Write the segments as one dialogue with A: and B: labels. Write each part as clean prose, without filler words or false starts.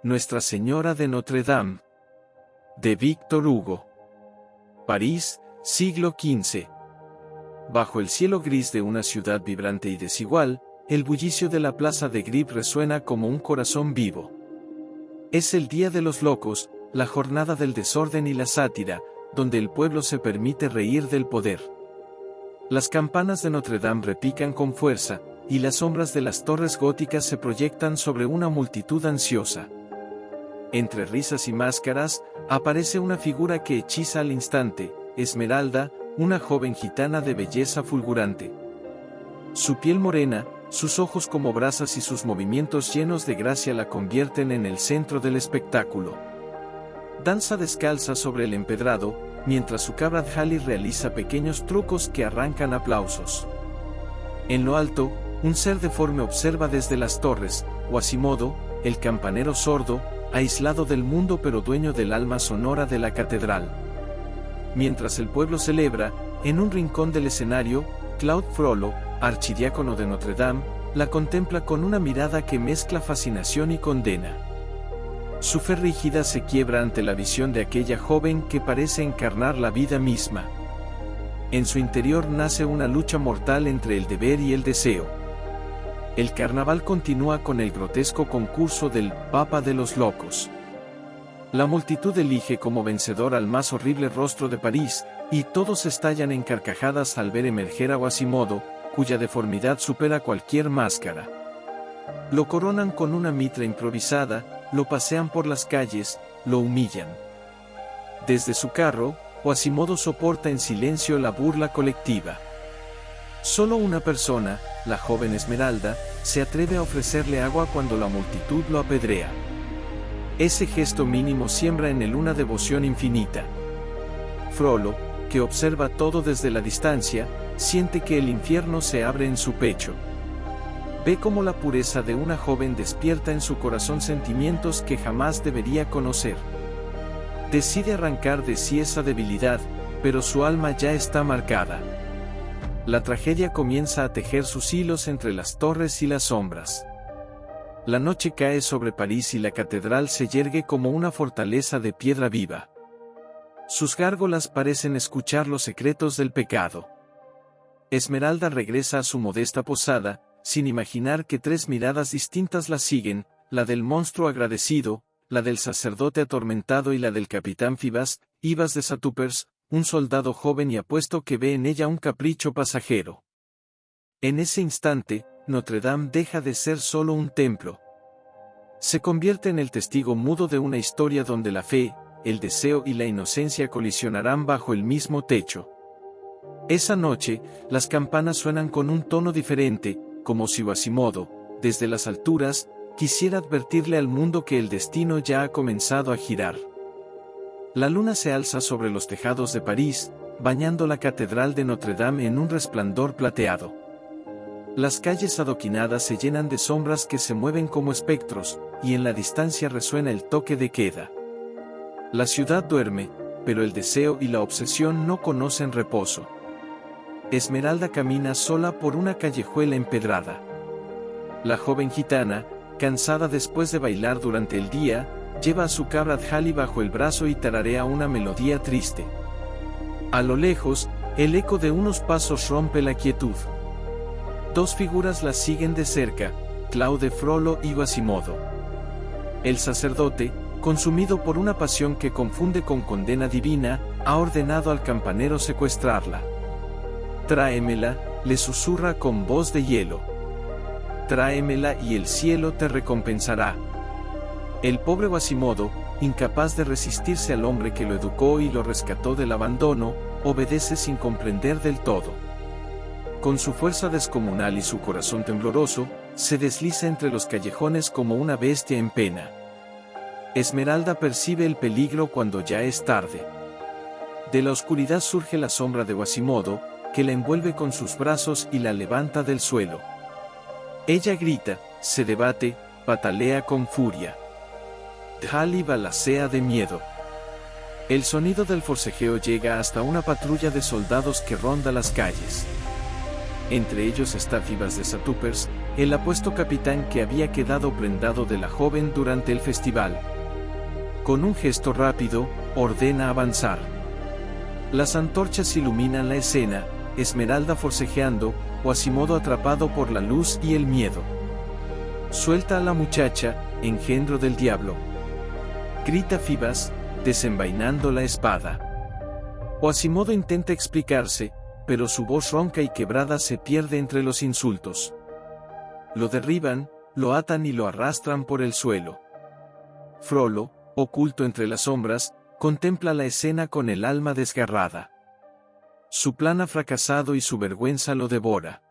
A: Nuestra Señora de Notre Dame. De Victor Hugo. París, siglo XV. Bajo el cielo gris de una ciudad vibrante y desigual, el bullicio de la plaza de Grip resuena como un corazón vivo. Es el día de los locos, la jornada del desorden y la sátira, donde el pueblo se permite reír del poder. Las campanas de Notre Dame repican con fuerza, y las sombras de las torres góticas se proyectan sobre una multitud ansiosa. Entre risas y máscaras, aparece una figura que hechiza al instante, Esmeralda, una joven gitana de belleza fulgurante. Su piel morena, sus ojos como brasas y sus movimientos llenos de gracia la convierten en el centro del espectáculo. Danza descalza sobre el empedrado, mientras su cabra Djali realiza pequeños trucos que arrancan aplausos. En lo alto, un ser deforme observa desde las torres, Quasimodo, el campanero sordo, aislado del mundo pero dueño del alma sonora de la catedral. Mientras el pueblo celebra, en un rincón del escenario, Claude Frollo, archidiácono de Notre Dame, la contempla con una mirada que mezcla fascinación y condena. Su fe rígida se quiebra ante la visión de aquella joven que parece encarnar la vida misma. En su interior nace una lucha mortal entre el deber y el deseo. El carnaval continúa con el grotesco concurso del Papa de los Locos. La multitud elige como vencedor al más horrible rostro de París, y todos estallan en carcajadas al ver emerger a Quasimodo, cuya deformidad supera cualquier máscara. Lo coronan con una mitra improvisada, lo pasean por las calles, lo humillan. Desde su carro, Quasimodo soporta en silencio la burla colectiva. Solo una persona, la joven Esmeralda, se atreve a ofrecerle agua cuando la multitud lo apedrea. Ese gesto mínimo siembra en él una devoción infinita. Frollo, que observa todo desde la distancia, siente que el infierno se abre en su pecho. Ve cómo la pureza de una joven despierta en su corazón sentimientos que jamás debería conocer. Decide arrancar de sí esa debilidad, pero su alma ya está marcada. La tragedia comienza a tejer sus hilos entre las torres y las sombras. La noche cae sobre París y la catedral se yergue como una fortaleza de piedra viva. Sus gárgolas parecen escuchar los secretos del pecado. Esmeralda regresa a su modesta posada, sin imaginar que tres miradas distintas la siguen, la del monstruo agradecido, la del sacerdote atormentado y la del capitán Ibas de Satupers, un soldado joven y apuesto que ve en ella un capricho pasajero. En ese instante, Notre Dame deja de ser solo un templo. Se convierte en el testigo mudo de una historia donde la fe, el deseo y la inocencia colisionarán bajo el mismo techo. Esa noche, las campanas suenan con un tono diferente, como si Quasimodo, desde las alturas, quisiera advertirle al mundo que el destino ya ha comenzado a girar. La luna se alza sobre los tejados de París, bañando la catedral de Notre Dame en un resplandor plateado. Las calles adoquinadas se llenan de sombras que se mueven como espectros, y en la distancia resuena el toque de queda. La ciudad duerme, pero el deseo y la obsesión no conocen reposo. Esmeralda camina sola por una callejuela empedrada. La joven gitana, cansada después de bailar durante el día, lleva a su cabra Djali bajo el brazo y tararea una melodía triste. A lo lejos, el eco de unos pasos rompe la quietud. Dos figuras la siguen de cerca, Claude Frollo y Quasimodo. El sacerdote, consumido por una pasión que confunde con condena divina, ha ordenado al campanero secuestrarla. «Tráemela», le susurra con voz de hielo. «Tráemela y el cielo te recompensará». El pobre Quasimodo, incapaz de resistirse al hombre que lo educó y lo rescató del abandono, obedece sin comprender del todo. Con su fuerza descomunal y su corazón tembloroso, se desliza entre los callejones como una bestia en pena. Esmeralda percibe el peligro cuando ya es tarde. De la oscuridad surge la sombra de Quasimodo, que la envuelve con sus brazos y la levanta del suelo. Ella grita, se debate, patalea con furia. Djali balacea de miedo. El sonido del forcejeo llega hasta una patrulla de soldados que ronda las calles. Entre ellos está Ibas de Satupers, el apuesto capitán que había quedado prendado de la joven durante el festival. Con un gesto rápido, ordena avanzar. Las antorchas iluminan la escena, Esmeralda forcejeando, Quasimodo atrapado por la luz y el miedo. Suelta a la muchacha, engendro del diablo. Grita Fibas, desenvainando la espada. Quasimodo intenta explicarse, pero su voz ronca y quebrada se pierde entre los insultos. Lo derriban, lo atan y lo arrastran por el suelo. Frollo, oculto entre las sombras, contempla la escena con el alma desgarrada. Su plan ha fracasado y su vergüenza lo devora.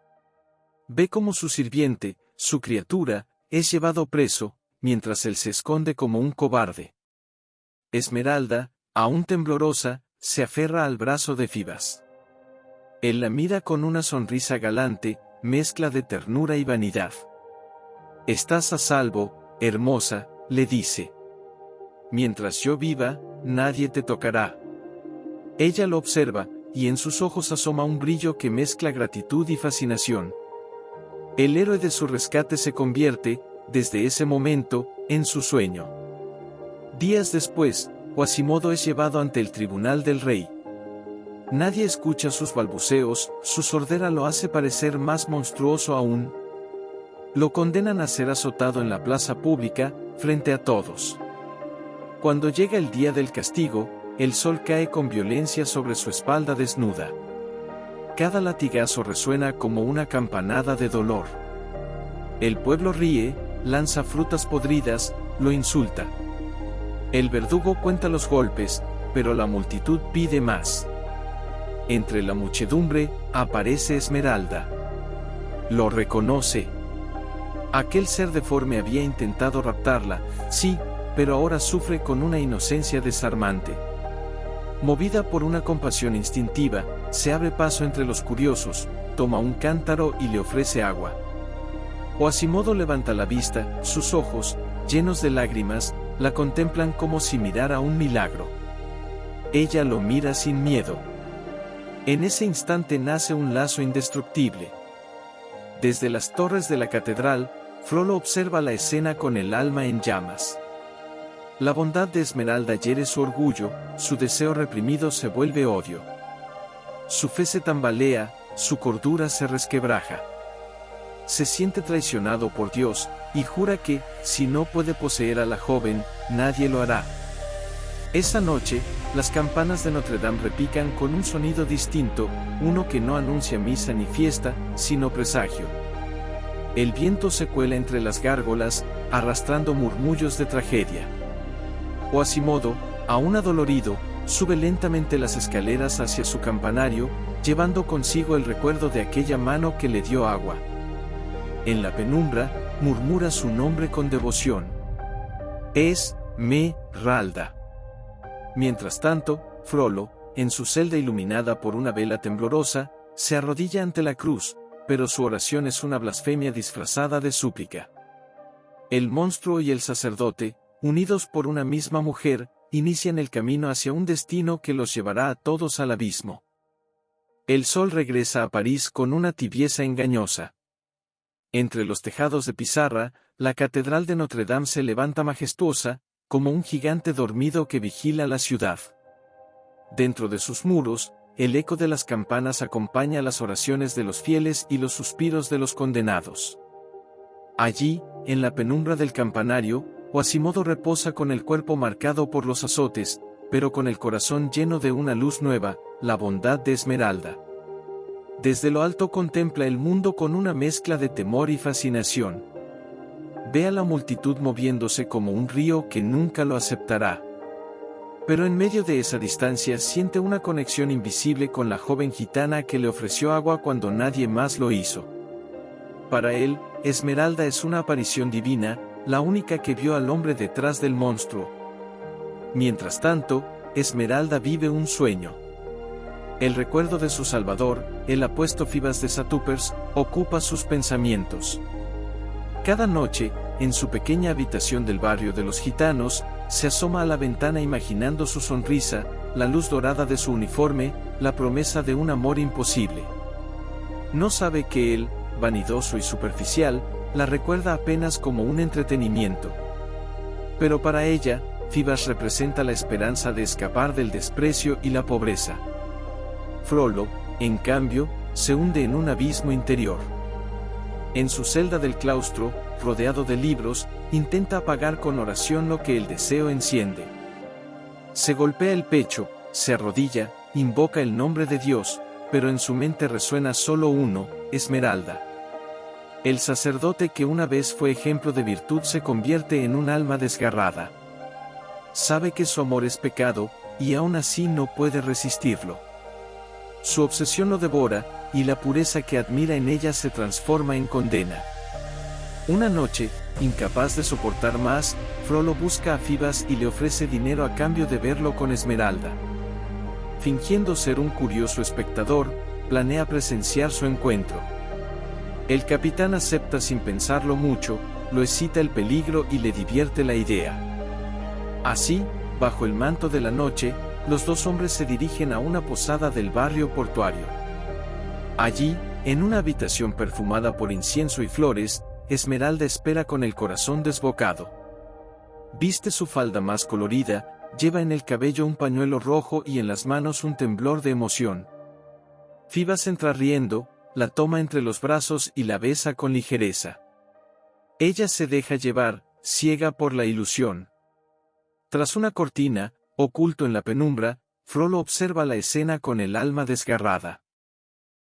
A: Ve cómo su sirviente, su criatura, es llevado preso, mientras él se esconde como un cobarde. Esmeralda, aún temblorosa, se aferra al brazo de Fibas. Él la mira con una sonrisa galante, mezcla de ternura y vanidad. «Estás a salvo, hermosa», le dice. «Mientras yo viva, nadie te tocará». Ella lo observa, y en sus ojos asoma un brillo que mezcla gratitud y fascinación. El héroe de su rescate se convierte, desde ese momento, en su sueño. Días después, Quasimodo es llevado ante el tribunal del rey. Nadie escucha sus balbuceos, su sordera lo hace parecer más monstruoso aún. Lo condenan a ser azotado en la plaza pública, frente a todos. Cuando llega el día del castigo, el sol cae con violencia sobre su espalda desnuda. Cada latigazo resuena como una campanada de dolor. El pueblo ríe, lanza frutas podridas, lo insulta. El verdugo cuenta los golpes, pero la multitud pide más. Entre la muchedumbre, aparece Esmeralda. Lo reconoce. Aquel ser deforme había intentado raptarla, sí, pero ahora sufre con una inocencia desarmante. Movida por una compasión instintiva, se abre paso entre los curiosos, toma un cántaro y le ofrece agua. Quasimodo levanta la vista, sus ojos, llenos de lágrimas, la contemplan como si mirara un milagro. Ella lo mira sin miedo. En ese instante nace un lazo indestructible. Desde las torres de la catedral, Frollo observa la escena con el alma en llamas. La bondad de Esmeralda hiere su orgullo, su deseo reprimido se vuelve odio. Su fe se tambalea, su cordura se resquebraja. Se siente traicionado por Dios, y jura que, si no puede poseer a la joven, nadie lo hará. Esa noche, las campanas de Notre Dame repican con un sonido distinto, uno que no anuncia misa ni fiesta, sino presagio. El viento se cuela entre las gárgolas, arrastrando murmullos de tragedia. Quasimodo, aún adolorido, sube lentamente las escaleras hacia su campanario, llevando consigo el recuerdo de aquella mano que le dio agua. En la penumbra, murmura su nombre con devoción. Esmeralda. Mientras tanto, Frollo, en su celda iluminada por una vela temblorosa, se arrodilla ante la cruz, pero su oración es una blasfemia disfrazada de súplica. El monstruo y el sacerdote, unidos por una misma mujer, inician el camino hacia un destino que los llevará a todos al abismo. El sol regresa a París con una tibieza engañosa. Entre los tejados de pizarra, la catedral de Notre Dame se levanta majestuosa, como un gigante dormido que vigila la ciudad. Dentro de sus muros, el eco de las campanas acompaña las oraciones de los fieles y los suspiros de los condenados. Allí, en la penumbra del campanario, Quasimodo reposa con el cuerpo marcado por los azotes, pero con el corazón lleno de una luz nueva, la bondad de Esmeralda. Desde lo alto contempla el mundo con una mezcla de temor y fascinación. Ve a la multitud moviéndose como un río que nunca lo aceptará. Pero en medio de esa distancia siente una conexión invisible con la joven gitana que le ofreció agua cuando nadie más lo hizo. Para él, Esmeralda es una aparición divina, la única que vio al hombre detrás del monstruo. Mientras tanto, Esmeralda vive un sueño. El recuerdo de su salvador, el apuesto Fibas de Satupers, ocupa sus pensamientos. Cada noche, en su pequeña habitación del barrio de los gitanos, se asoma a la ventana imaginando su sonrisa, la luz dorada de su uniforme, la promesa de un amor imposible. No sabe que él, vanidoso y superficial, la recuerda apenas como un entretenimiento. Pero para ella, Phoebas representa la esperanza de escapar del desprecio y la pobreza. Frollo, en cambio, se hunde en un abismo interior. En su celda del claustro, rodeado de libros, intenta apagar con oración lo que el deseo enciende. Se golpea el pecho, se arrodilla, invoca el nombre de Dios, pero en su mente resuena solo uno: Esmeralda. El sacerdote que una vez fue ejemplo de virtud se convierte en un alma desgarrada. Sabe que su amor es pecado, y aún así no puede resistirlo. Su obsesión lo devora, y la pureza que admira en ella se transforma en condena. Una noche, incapaz de soportar más, Frollo busca a Phoebas y le ofrece dinero a cambio de verlo con Esmeralda. Fingiendo ser un curioso espectador, planea presenciar su encuentro. El capitán acepta sin pensarlo mucho, lo excita el peligro y le divierte la idea. Así, bajo el manto de la noche, los dos hombres se dirigen a una posada del barrio portuario. Allí, en una habitación perfumada por incienso y flores, Esmeralda espera con el corazón desbocado. Viste su falda más colorida, lleva en el cabello un pañuelo rojo y en las manos un temblor de emoción. Phoebas entra riendo, la toma entre los brazos y la besa con ligereza. Ella se deja llevar, ciega por la ilusión. Tras una cortina, oculto en la penumbra, Frollo observa la escena con el alma desgarrada.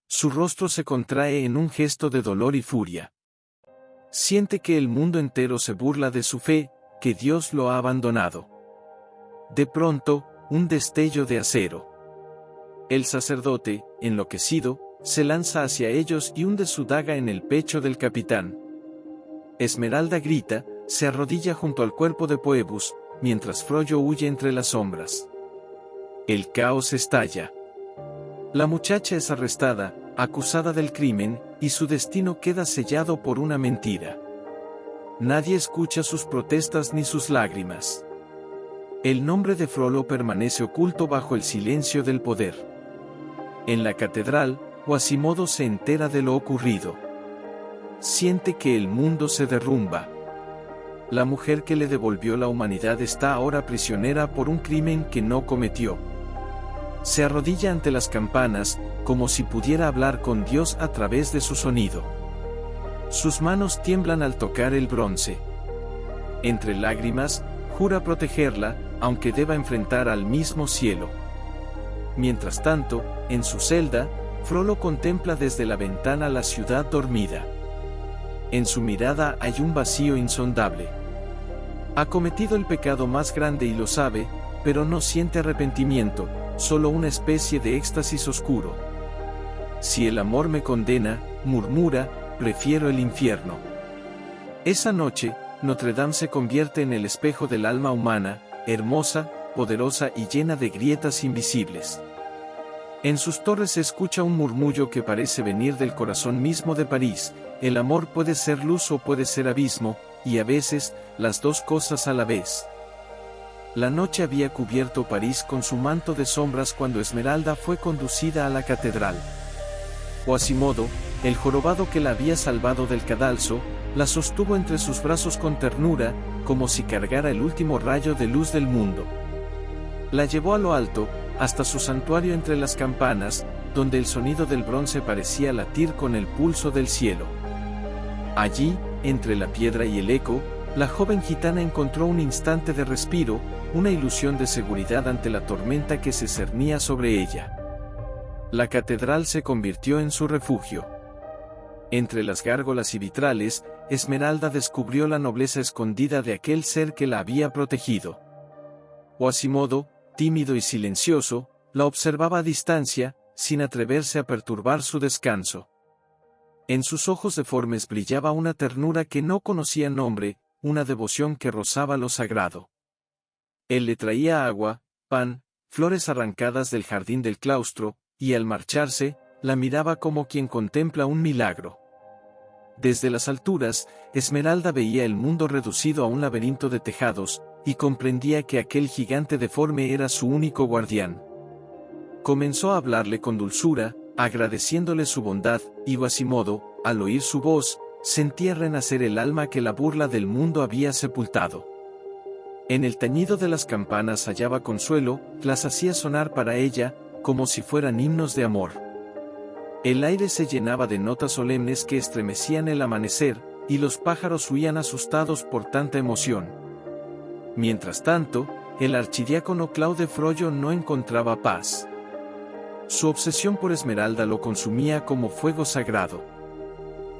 A: Su rostro se contrae en un gesto de dolor y furia. Siente que el mundo entero se burla de su fe, que Dios lo ha abandonado. De pronto, un destello de acero. El sacerdote, enloquecido, se lanza hacia ellos y hunde su daga en el pecho del capitán. Esmeralda grita, se arrodilla junto al cuerpo de Phoebus, mientras Frollo huye entre las sombras. El caos estalla. La muchacha es arrestada, acusada del crimen, y su destino queda sellado por una mentira. Nadie escucha sus protestas ni sus lágrimas. El nombre de Frollo permanece oculto bajo el silencio del poder. En la catedral, Quasimodo se entera de lo ocurrido. Siente que el mundo se derrumba. La mujer que le devolvió la humanidad está ahora prisionera por un crimen que no cometió. Se arrodilla ante las campanas, como si pudiera hablar con Dios a través de su sonido. Sus manos tiemblan al tocar el bronce. Entre lágrimas, jura protegerla, aunque deba enfrentar al mismo cielo. Mientras tanto, en su celda, Frollo contempla desde la ventana la ciudad dormida. En su mirada hay un vacío insondable. Ha cometido el pecado más grande y lo sabe, pero no siente arrepentimiento, solo una especie de éxtasis oscuro. Si el amor me condena, murmura, prefiero el infierno. Esa noche, Notre Dame se convierte en el espejo del alma humana, hermosa, poderosa y llena de grietas invisibles. En sus torres se escucha un murmullo que parece venir del corazón mismo de París: el amor puede ser luz o puede ser abismo, y a veces, las dos cosas a la vez. La noche había cubierto París con su manto de sombras cuando Esmeralda fue conducida a la catedral. Quasimodo, el jorobado que la había salvado del cadalso, la sostuvo entre sus brazos con ternura, como si cargara el último rayo de luz del mundo. La llevó a lo alto, hasta su santuario entre las campanas, donde el sonido del bronce parecía latir con el pulso del cielo. Allí, entre la piedra y el eco, la joven gitana encontró un instante de respiro, una ilusión de seguridad ante la tormenta que se cernía sobre ella. La catedral se convirtió en su refugio. Entre las gárgolas y vitrales, Esmeralda descubrió la nobleza escondida de aquel ser que la había protegido. Quasimodo, tímido y silencioso, la observaba a distancia, sin atreverse a perturbar su descanso. En sus ojos deformes brillaba una ternura que no conocía nombre, una devoción que rozaba lo sagrado. Él le traía agua, pan, flores arrancadas del jardín del claustro, y al marcharse, la miraba como quien contempla un milagro. Desde las alturas, Esmeralda veía el mundo reducido a un laberinto de tejados, y comprendía que aquel gigante deforme era su único guardián. Comenzó a hablarle con dulzura, agradeciéndole su bondad, y Quasimodo, al oír su voz, sentía renacer el alma que la burla del mundo había sepultado. En el tañido de las campanas hallaba consuelo, las hacía sonar para ella, como si fueran himnos de amor. El aire se llenaba de notas solemnes que estremecían el amanecer, y los pájaros huían asustados por tanta emoción. Mientras tanto, el archidiácono Claude Frollo no encontraba paz. Su obsesión por Esmeralda lo consumía como fuego sagrado.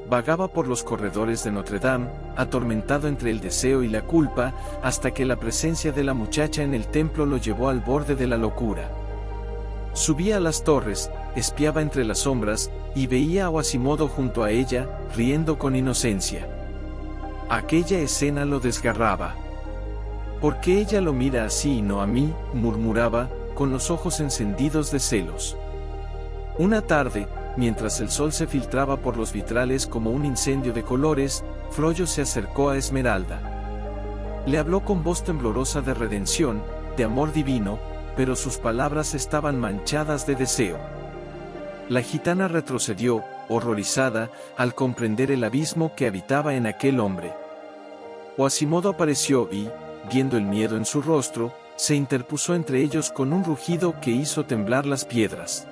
A: Vagaba por los corredores de Notre Dame, atormentado entre el deseo y la culpa, hasta que la presencia de la muchacha en el templo lo llevó al borde de la locura. Subía a las torres, espiaba entre las sombras, y veía a Quasimodo junto a ella, riendo con inocencia. Aquella escena lo desgarraba. ¿Por qué ella lo mira así y no a mí?, murmuraba, con los ojos encendidos de celos. Una tarde, mientras el sol se filtraba por los vitrales como un incendio de colores, Frollo se acercó a Esmeralda. Le habló con voz temblorosa de redención, de amor divino, pero sus palabras estaban manchadas de deseo. La gitana retrocedió, horrorizada, al comprender el abismo que habitaba en aquel hombre. Quasimodo apareció y, viendo el miedo en su rostro, se interpuso entre ellos con un rugido que hizo temblar las piedras.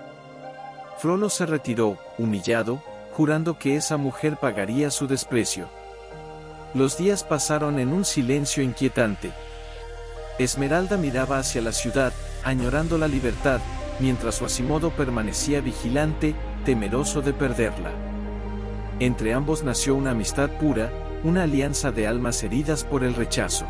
A: Frollo se retiró, humillado, jurando que esa mujer pagaría su desprecio. Los días pasaron en un silencio inquietante. Esmeralda miraba hacia la ciudad, añorando la libertad, mientras Quasimodo permanecía vigilante, temeroso de perderla. Entre ambos nació una amistad pura, una alianza de almas heridas por el rechazo.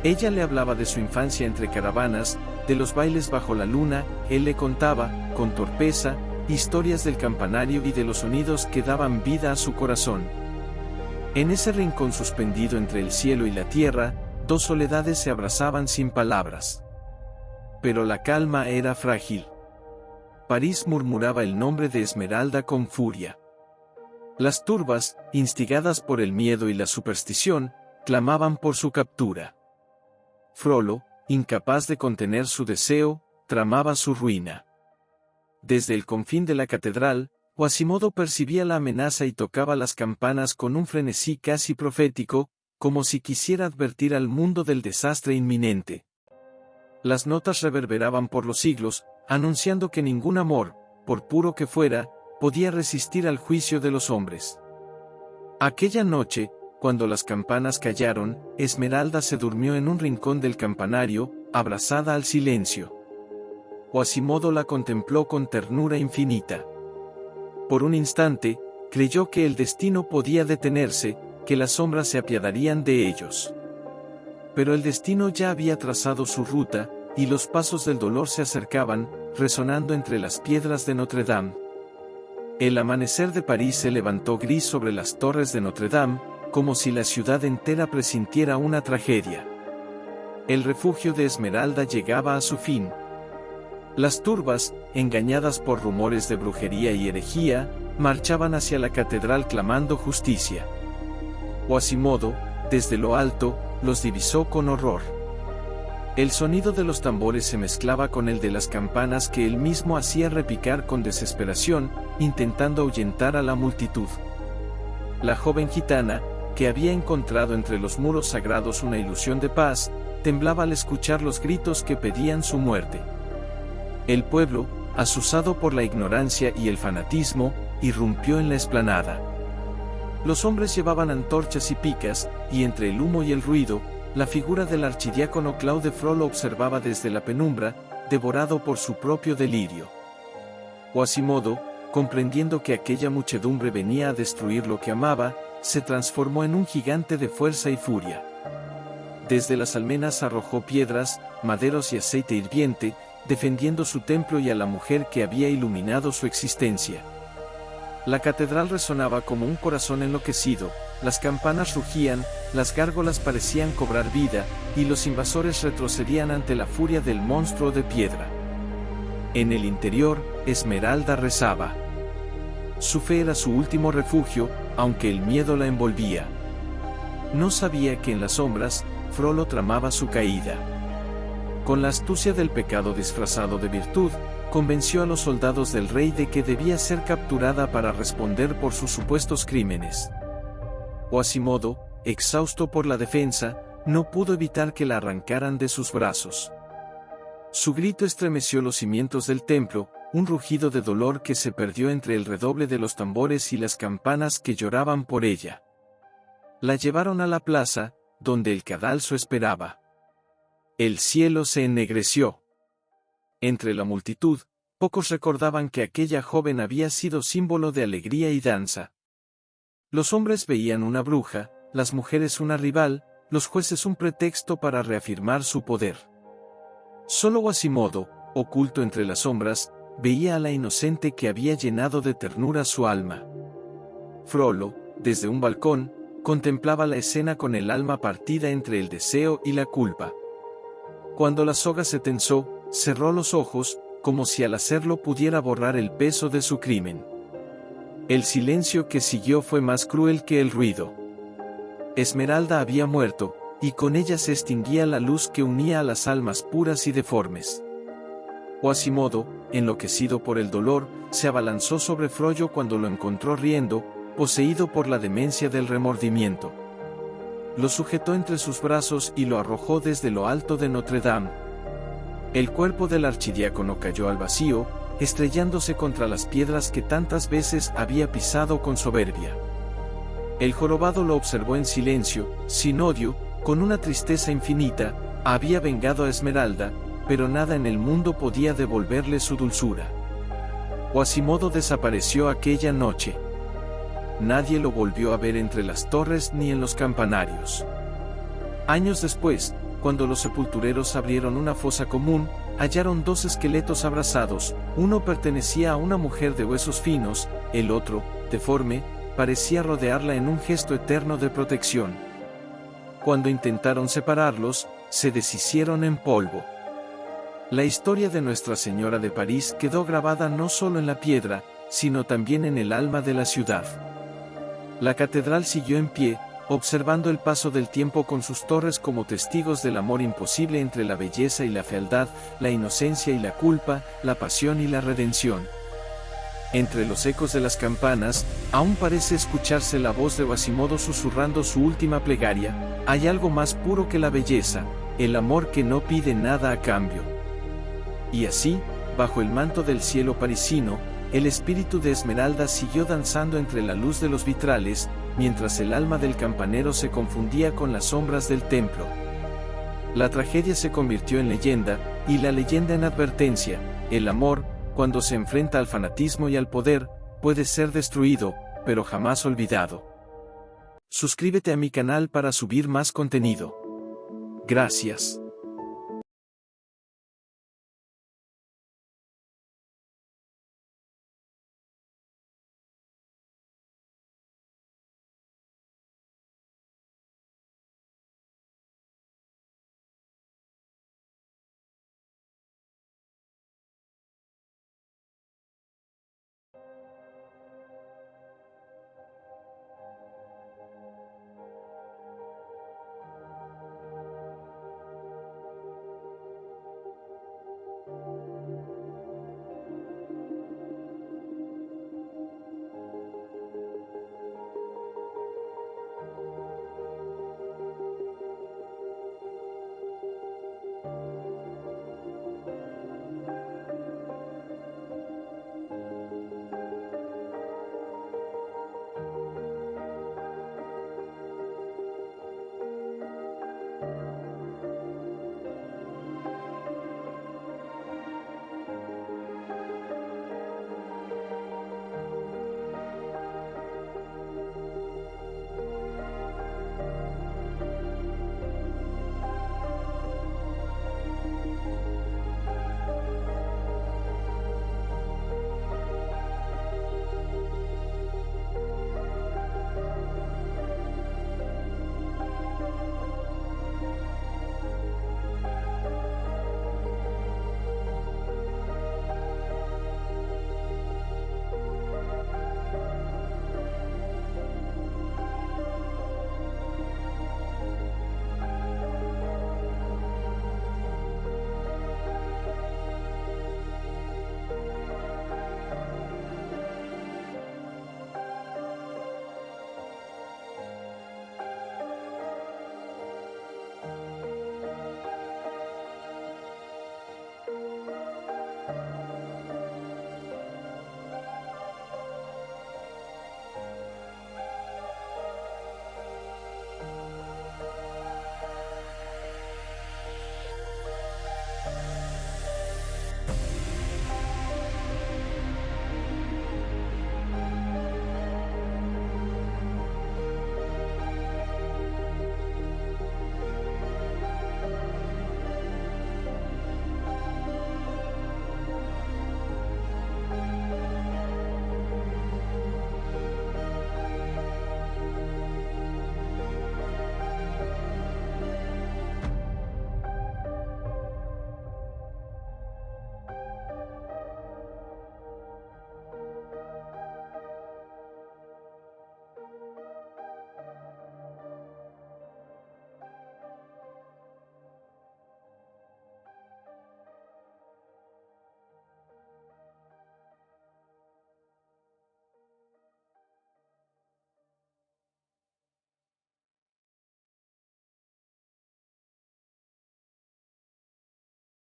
A: Ella le hablaba de su infancia entre caravanas, de los bailes bajo la luna, él le contaba, con torpeza, historias del campanario y de los sonidos que daban vida a su corazón. En ese rincón suspendido entre el cielo y la tierra, dos soledades se abrazaban sin palabras. Pero la calma era frágil. París murmuraba el nombre de Esmeralda con furia. Las turbas, instigadas por el miedo y la superstición, clamaban por su captura. Frollo, incapaz de contener su deseo, tramaba su ruina. Desde el confín de la catedral, Quasimodo percibía la amenaza y tocaba las campanas con un frenesí casi profético, como si quisiera advertir al mundo del desastre inminente. Las notas reverberaban por los siglos, anunciando que ningún amor, por puro que fuera, podía resistir al juicio de los hombres. Aquella noche, cuando las campanas callaron, Esmeralda se durmió en un rincón del campanario, abrazada al silencio. Quasimodo la contempló con ternura infinita. Por un instante, creyó que el destino podía detenerse, que las sombras se apiadarían de ellos. Pero el destino ya había trazado su ruta, y los pasos del dolor se acercaban, resonando entre las piedras de Notre Dame. El amanecer de París se levantó gris sobre las torres de Notre Dame, como si la ciudad entera presintiera una tragedia. El refugio de Esmeralda llegaba a su fin. Las turbas, engañadas por rumores de brujería y herejía, marchaban hacia la catedral clamando justicia. Quasimodo, desde lo alto, los divisó con horror. El sonido de los tambores se mezclaba con el de las campanas que él mismo hacía repicar con desesperación, intentando ahuyentar a la multitud. La joven gitana, que había encontrado entre los muros sagrados una ilusión de paz, temblaba al escuchar los gritos que pedían su muerte. El pueblo, azuzado por la ignorancia y el fanatismo, irrumpió en la explanada. Los hombres llevaban antorchas y picas, y entre el humo y el ruido, la figura del archidiácono Claude Frollo observaba desde la penumbra, devorado por su propio delirio. Quasimodo, comprendiendo que aquella muchedumbre venía a destruir lo que amaba, se transformó en un gigante de fuerza y furia. Desde las almenas arrojó piedras, maderos y aceite hirviente, defendiendo su templo y a la mujer que había iluminado su existencia. La catedral resonaba como un corazón enloquecido, las campanas rugían, las gárgolas parecían cobrar vida, y los invasores retrocedían ante la furia del monstruo de piedra. En el interior, Esmeralda rezaba. Su fe era su último refugio, aunque el miedo la envolvía. No sabía que en las sombras, Frollo tramaba su caída. Con la astucia del pecado disfrazado de virtud, convenció a los soldados del rey de que debía ser capturada para responder por sus supuestos crímenes. Quasimodo, exhausto por la defensa, no pudo evitar que la arrancaran de sus brazos. Su grito estremeció los cimientos del templo, un rugido de dolor que se perdió entre el redoble de los tambores y las campanas que lloraban por ella. La llevaron a la plaza, donde el cadalso esperaba. El cielo se ennegreció. Entre la multitud, pocos recordaban que aquella joven había sido símbolo de alegría y danza. Los hombres veían una bruja, las mujeres una rival, los jueces un pretexto para reafirmar su poder. Solo Quasimodo, oculto entre las sombras, veía a la inocente que había llenado de ternura su alma. Frollo, desde un balcón, contemplaba la escena con el alma partida entre el deseo y la culpa. Cuando la soga se tensó, cerró los ojos, como si al hacerlo pudiera borrar el peso de su crimen. El silencio que siguió fue más cruel que el ruido. Esmeralda había muerto, y con ella se extinguía la luz que unía a las almas puras y deformes. Quasimodo, enloquecido por el dolor, se abalanzó sobre Frollo cuando lo encontró riendo, poseído por la demencia del remordimiento. Lo sujetó entre sus brazos y lo arrojó desde lo alto de Notre Dame. El cuerpo del archidiácono cayó al vacío, estrellándose contra las piedras que tantas veces había pisado con soberbia. El jorobado lo observó en silencio, sin odio, con una tristeza infinita. Había vengado a Esmeralda, pero nada en el mundo podía devolverle su dulzura. Quasimodo desapareció aquella noche. Nadie lo volvió a ver entre las torres ni en los campanarios. Años después, cuando los sepultureros abrieron una fosa común, hallaron dos esqueletos abrazados. Uno pertenecía a una mujer de huesos finos, el otro, deforme, parecía rodearla en un gesto eterno de protección. Cuando intentaron separarlos, se deshicieron en polvo. La historia de Nuestra Señora de París quedó grabada no solo en la piedra, sino también en el alma de la ciudad. La catedral siguió en pie, observando el paso del tiempo con sus torres como testigos del amor imposible entre la belleza y la fealdad, la inocencia y la culpa, la pasión y la redención. Entre los ecos de las campanas, aún parece escucharse la voz de Quasimodo susurrando su última plegaria: hay algo más puro que la belleza, el amor que no pide nada a cambio. Y así, bajo el manto del cielo parisino, el espíritu de Esmeralda siguió danzando entre la luz de los vitrales, mientras el alma del campanero se confundía con las sombras del templo. La tragedia se convirtió en leyenda, y la leyenda en advertencia. El amor, cuando se enfrenta al fanatismo y al poder, puede ser destruido, pero jamás olvidado. Suscríbete a mi canal para subir más contenido. Gracias.